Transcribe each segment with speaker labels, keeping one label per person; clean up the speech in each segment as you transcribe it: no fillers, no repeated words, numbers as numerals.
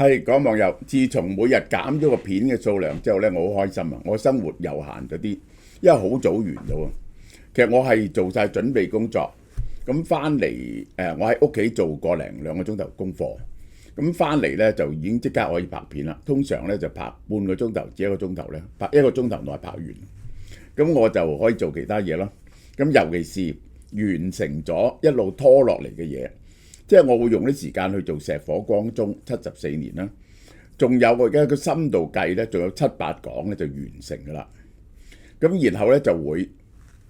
Speaker 1: 係講網友，自從每日減咗個片嘅數量之後呢，我好開心啊！我生活悠閒咗啲，因為好早完咗啊。其實我係做晒準備工作，咁翻嚟我喺屋企做個零兩個鐘頭功課，咁翻嚟呢就已經即刻可以拍片啦。通常呢就拍半個鐘頭至一個鐘頭呢，拍一個鐘頭內拍完，咁我就可以做其他嘢咯。咁尤其是完成咗一路拖落嚟嘅嘢。即係我會用啲時間去做石火光中74年啦，仲有我而家個深度計咧，仲有7、8講咧就完成㗎啦。咁然後咧就會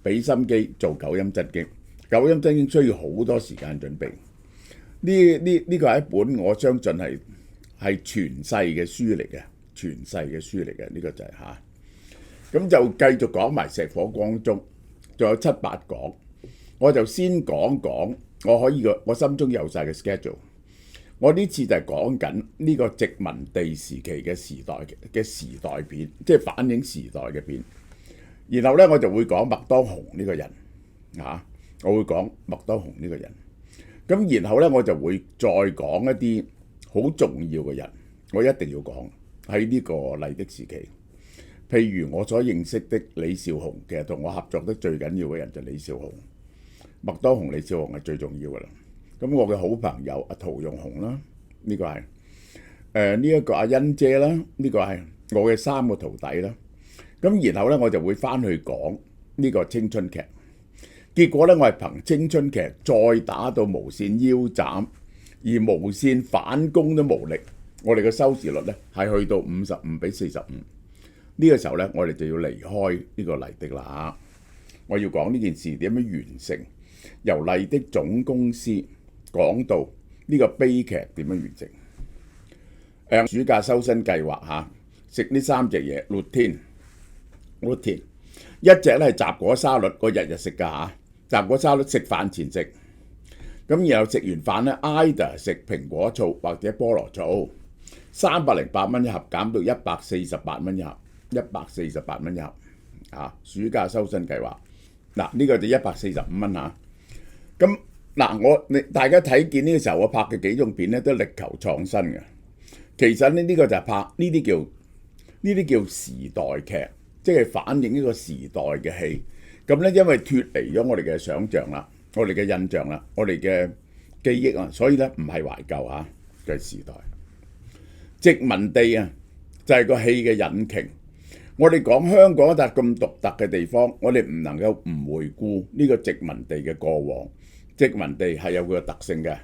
Speaker 1: 俾心機做九陰真經。九陰真經需要好多時間準備。呢個係一本我相信係傳世嘅書嚟嘅，傳世嘅書嚟嘅呢個就係嚇。咁就繼續講埋石火光中，仲有7、8講，我就先講講。我心中有晒嘅 schedule。我呢次就係講緊呢個殖民地時期嘅時代片，即係反映時代嘅片。然後呢，我就會講麥當雄呢個人啊，我會講麥當雄呢個人。咁然後呢，我就會再講一啲好重要嘅人，我一定要講喺呢個麗的時期。譬如我所認識的李少紅，其實同我合作得最緊要嘅人就係李少紅。麥當雄、李少紅係最重要㗎啦。咁我嘅好朋友阿陶容雄啦，呢個係呢一個阿欣姐啦，呢個係我嘅3個徒弟啦。咁然後呢，我就會翻去講呢個青春劇。結果呢，我係憑青春劇再打到無線腰斬，而無線反攻都無力。我哋嘅收視率呢係去到55-45。呢個時候呢，我哋就要離開呢個麗的啦。我要講呢件事點樣完成。由麗的總公司講到呢個悲劇點樣完成？暑假修身計劃嚇，食呢3隻嘢 routine。一隻咧係雜果沙律，我日日食㗎嚇。雜果沙律食飯前食，咁然後食完飯咧 either 食蘋果醋或者菠蘿醋，308蚊一盒減到148蚊一盒，148蚊一盒啊！暑假修身計劃嗱，呢個就145蚊嚇。咁嗱，大家睇見呢個時候我拍嘅幾種片咧，都力求創新嘅。其實呢個就係拍呢啲叫時代劇，即係反映呢個時代嘅戲。咁咧，因為脫離咗我哋嘅想像啦，我哋嘅印象啦，我哋嘅記憶啊，所以咧唔係懷舊嚇嘅時代。殖民地啊，就係個戲嘅引擎。我哋講香港一笪咁獨特嘅地方，我哋唔能夠唔回顧呢個殖民地嘅過往。殖民地係有佢嘅特性嘅。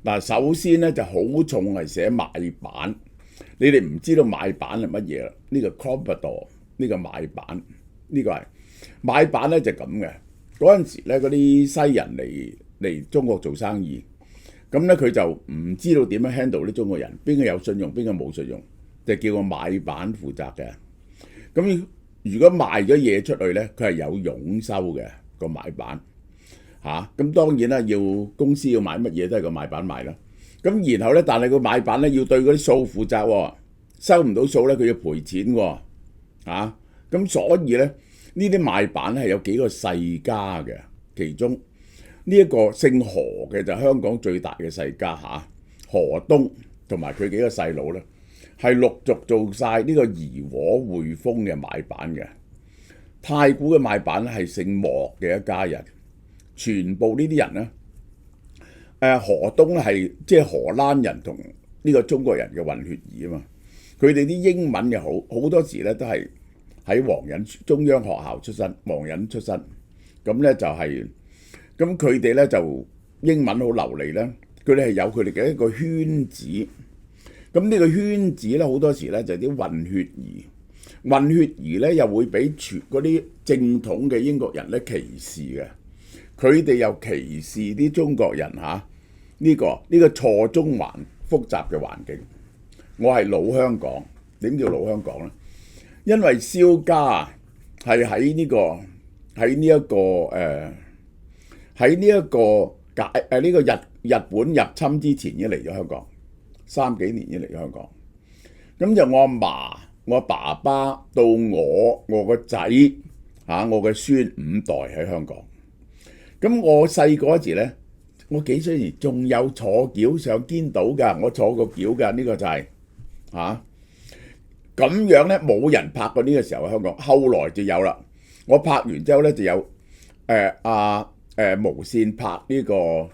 Speaker 1: 嗱，首先咧就好重係寫買辦，你哋唔知道買辦係乜嘢啦？呢個 Comprador 呢個買辦，呢個係買辦咧就咁嘅。嗰陣時咧，嗰啲西人嚟中國做生意，咁咧佢就唔知道點樣 handle 啲中國人，邊個有信用，邊個冇信用，就叫個買辦負責嘅。咁如果賣咗嘢出去咧，佢係有佣收嘅個買辦。咁當然啦，要公司要買乜嘢都係個買辦賣啦。咁然後咧，但係個買辦咧要對嗰啲數負責喎，收唔到數咧佢要賠錢喎。咁所以咧呢啲買辦咧係有幾個世家嘅，其中呢一個姓何嘅就係香港最大嘅世家何東同埋佢幾個細佬咧係陸續做晒呢個怡和匯豐嘅買辦嘅。太古嘅買辦咧係姓莫嘅一家人。全部呢啲人咧，何東咧係即係荷蘭人同呢個中國人嘅混血兒啊嘛。佢哋啲英文又好多時咧都係喺黃仁中央學校出身，黃仁出身。咁咧就係咁佢哋咧就英文好流利咧。佢哋係有佢哋嘅一個圈子。咁呢個圈子咧好多時咧就係啲混血兒，混血兒咧又會俾嗰啲正統嘅英國人咧歧視嘅。佢哋又歧視啲中國人呢個錯綜複雜嘅環境。我係老香港，點叫老香港呢？因為蕭家係喺呢個日本入侵之前已經嚟咗香港，3幾年已經嚟咗香港。咁就我阿嫲、我爸爸到我個仔我嘅孫5代喺香港。咁我細個嗰時咧，我幾歲時仲有坐轎上堅島㗎，我坐過轎㗎，呢個就係咁樣咧，冇人拍過呢個時候喺香港，後來就有啦。我拍完之後咧，就有無線拍呢個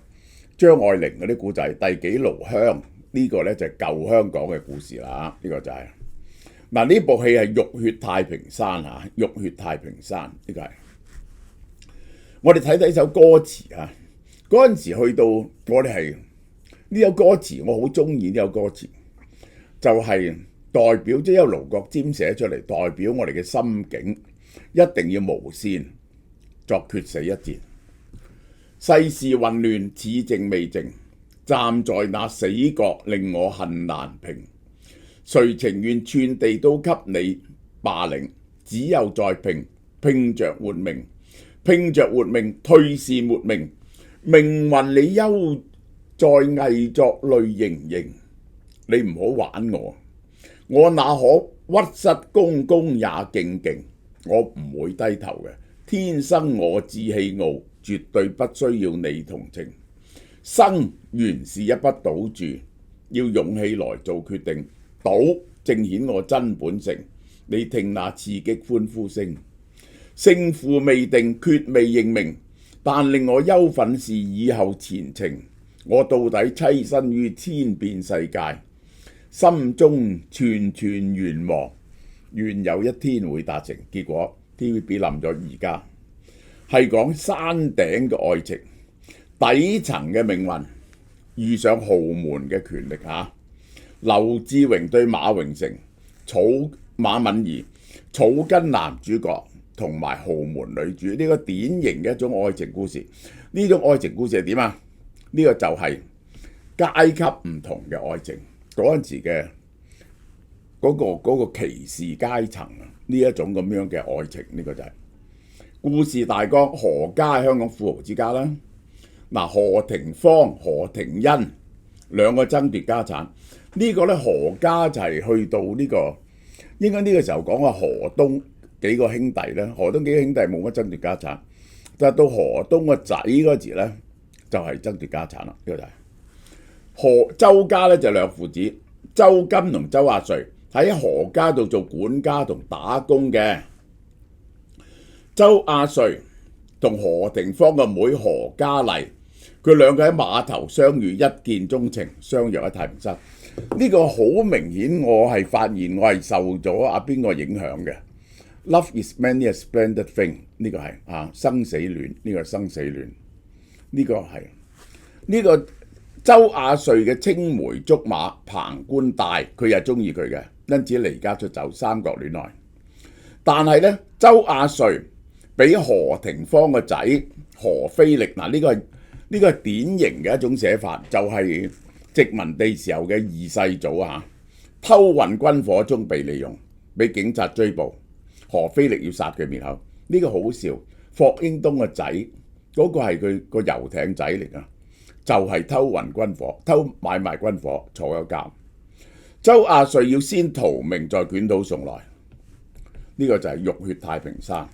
Speaker 1: 張愛玲嗰啲古仔，第幾爐香呢個咧就係舊香港嘅故事啦。呢個就係嗱，呢部戲係《浴血太平山》嚇，《浴血太平山》呢個係我哋睇睇首歌詞啊。嗰陣時去到我哋係呢首歌詞，我好中意呢首歌詞，就係代表即係由盧國沾寫出嚟，代表我哋嘅心境，一定要無線作決死一戰。世事混亂，似靜未靜，站在那死角令我恨難平。誰情願寸地都給你霸凌？只有在拼着活命，拼着活命，退是沒命。命運你休在偽作淚盈盈，你唔好玩我，我那可屈膝恭恭也敬敬，我唔會低頭嘅，天生我志氣傲，絕對不需要你同情。生原是一筆賭注，要勇氣來做決定，賭正顯我真本性，你聽那刺激歡呼聲，勝負未定，決未認明。但令我憂憤是以後前程，我到底棲身於千變世界，心中串串願望，願有一天會達成。結果 TVB 冧咗，而家係講山頂嘅愛情，底層嘅命運遇上豪門嘅權力嚇。劉志榮對馬榮成、馬敏儀、草根男主角。同埋豪門女主，呢個典型嘅一種愛情故事。呢種愛情故事係點啊？呢個就係階級唔同嘅愛情，嗰陣時嘅嗰個歧視階層啊，呢一種咁樣嘅愛情，呢個就係故事大綱。何家係香港富豪之家啦，嗱，何庭芳、何庭欣兩個爭奪家產。呢個咧何家就係去到呢個，應該呢個時候講話何東幾個兄弟咧，何東幾個兄弟冇乜爭奪家產，但係到何東個仔嗰時咧就係爭奪家產啦。呢個就係周家咧就兩父子，周金同周亞瑞喺何家度做管家同打工嘅。周亞瑞同何庭芳嘅妹何嘉麗，佢兩個喺碼頭相遇，一見鍾情，相約喺太平山。呢個好明顯，我係發現我係受咗阿邊個影響嘅。Love is many a splendid thing， 呢個係生死戀，呢個係生死戀，呢個係呢個周亞瑞嘅青梅竹馬彭官帶，佢又中意佢嘅，因此離家出走，三角戀愛。但係咧，周亞瑞俾何庭芳個仔何飛力，嗱，呢個係典型嘅一種寫法，就係殖民地時候嘅二世祖啊，偷運軍火中被利用，俾警察追捕。何飛力要殺佢滅口，呢個好笑。霍英東個仔嗰個係佢個遊艇仔嚟噶，就係偷運軍火、偷買賣軍火，坐咗監。周亞瑞要先逃命，再捲土重來。呢個就係浴血太平山，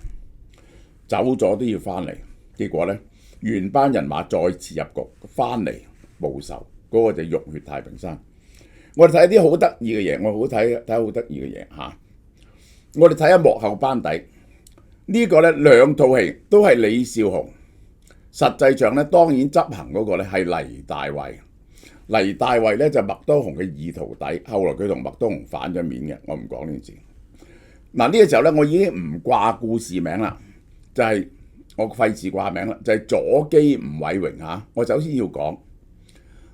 Speaker 1: 走咗都要翻嚟。結果呢，原班人馬再次入局，翻嚟報仇。嗰個就係浴血太平山。我哋睇啲好得意嘅嘢，我好睇好得意嘅嘢嚇。我哋睇下幕後班底，呢個呢兩套戲都係李少雄，實際上呢當然執行嗰個呢係黎大衛。黎大衛呢就麥當雄嘅二徒弟，後來佢同麥當雄反咗面嘅，我唔講呢件事。嗱，呢個時候呢，我已經唔掛故事名啦，就係我費事掛名啦，就係左基吳偉榮嚇。我首先要講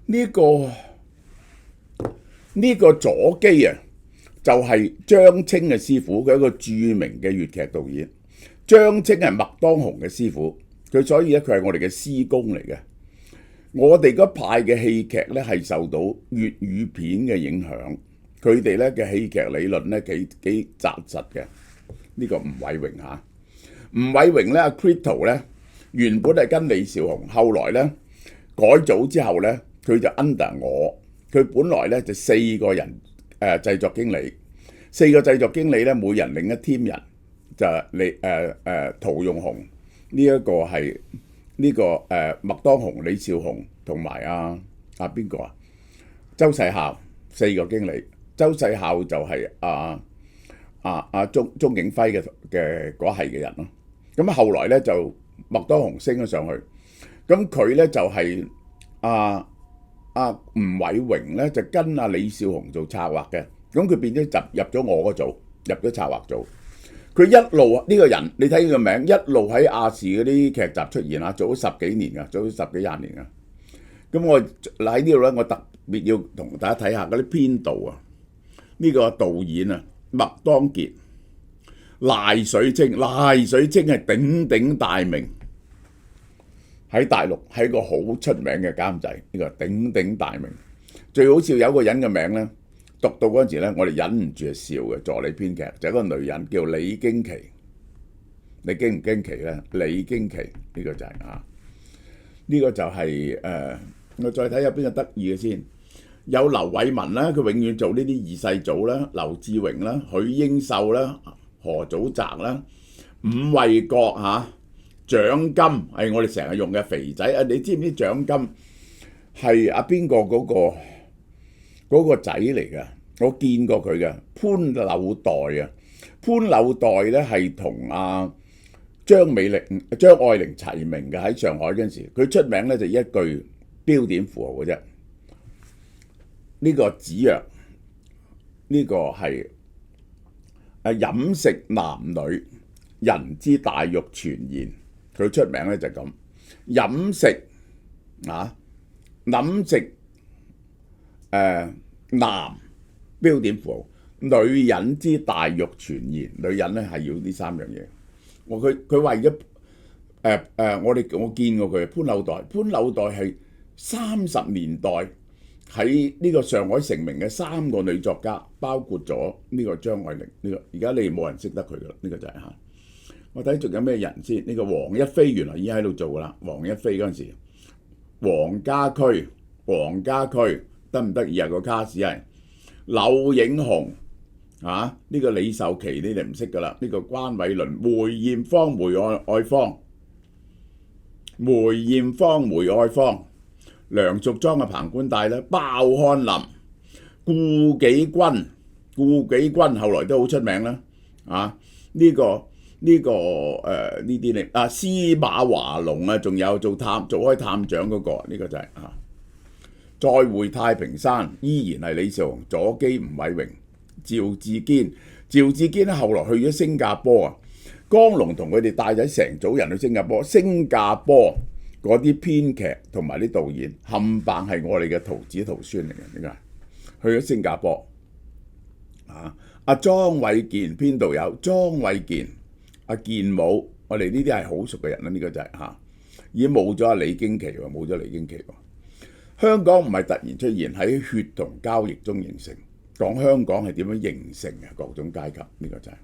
Speaker 1: 呢個左基啊，就係張清嘅師傅，佢係一個著名嘅粵劇導演。張清係麥當雄嘅師傅，佢所以咧佢係我哋嘅師公嚟嘅。我哋嗰派嘅戲劇咧係受到粵語片嘅影響，佢哋咧嘅戲劇理論咧幾紮實嘅。呢個吳偉榮嚇，吳偉榮咧阿 Crito 咧原本係跟李少雄，後來咧改組之後咧佢就 under 我，佢本來咧就4個人。製作經理，4個製作經理咧，每人領一 team 人，就陶用雄呢一個係呢個麥當雄、李少雄同埋邊個啊？周世孝4個經理。周世孝就係鐘景輝嘅嗰係嘅人咯。咁後來咧就麥當雄升咗上去，咁佢咧就係吳偉榮咧就跟李少紅做策劃嘅，咁佢變咗入咗我嗰組，入咗策劃組。佢一路呢個人，你睇佢個名，一路喺亞視嗰啲劇集出現做咗10幾年噶，做咗10幾20年噶。咁我喺呢度咧，我特別要同大家睇下嗰啲編導啊，呢個導演啊，麥當傑、賴水清，賴水清係鼎鼎大名，喺大陸係一個好出名嘅監製，呢個鼎鼎大名。最好笑有個人嘅名咧，讀到嗰陣時咧，我哋忍唔住笑嘅。助理編劇就係一個女人叫李京琪，你驚唔驚奇咧？李京琪呢個就係呢個就係我再睇下邊個得意嘅先。有劉偉文啦，佢永遠做呢啲二世祖啦，劉志榮啦，許英秀啦，何祖澤啦，伍衛國蔣金係我哋成日用嘅肥仔啊！你知唔知蔣金係邊個嗰個仔嚟㗎？我見過佢嘅潘柳代啊，潘柳代咧係同張愛玲齊名嘅喺上海嗰陣時，佢出名咧就一句標點符號嘅啫。呢個子曰，呢個係飲食男女，人之大欲全然。佢出名咧就咁飲食諗食男標點符號，女人之大欲全然。女人咧係要呢3樣嘢。佢為咗我見過佢潘柳代係30年代喺呢個上海成名嘅3個女作家，包括咗呢個張愛玲。呢個而家你冇人識得佢噶啦，呢個就係我睇仲有咩人先？呢個王一飛原來已經喺度做噶啦。王一飛嗰陣時，黃家駒得唔得意啊？個卡士係柳影虹呢個李壽琪你哋唔識噶啦。呢個關偉倫、梅艷芳、梅愛芳、梁淑莊嘅彭官帶啦，鮑翰林、顧紀君後來都好出名啦。呢啲咧司馬華龍啊，仲有做開探長嗰個，呢個就係再會太平山，依然係李少紅、左基、吳偉榮、趙志堅咧後來去咗新加坡啊。江龍同佢哋帶咗成組人去新加坡，嗰啲編劇同埋啲導演冚唪唥係我哋嘅徒子徒孫嚟嘅。點解去咗新加坡莊偉健編導有莊偉健、健武，我哋呢啲係好熟嘅人啦。呢個就係已經冇咗李京琪喎，冇咗李京琪喎。香港唔係突然出現，喺血同交易中形成。講香港係點樣形成嘅各種階級，呢個就係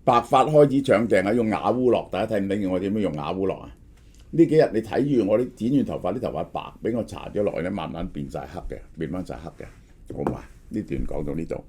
Speaker 1: 白髮開始搶鏡用雅烏諾，大家睇唔睇見我點樣用雅烏諾啊？呢幾日你睇住我啲剪完頭髮，啲頭髮白，俾我搽咗落去咧，慢慢變晒黑嘅，變翻晒黑嘅。好嘛？呢段講到呢度。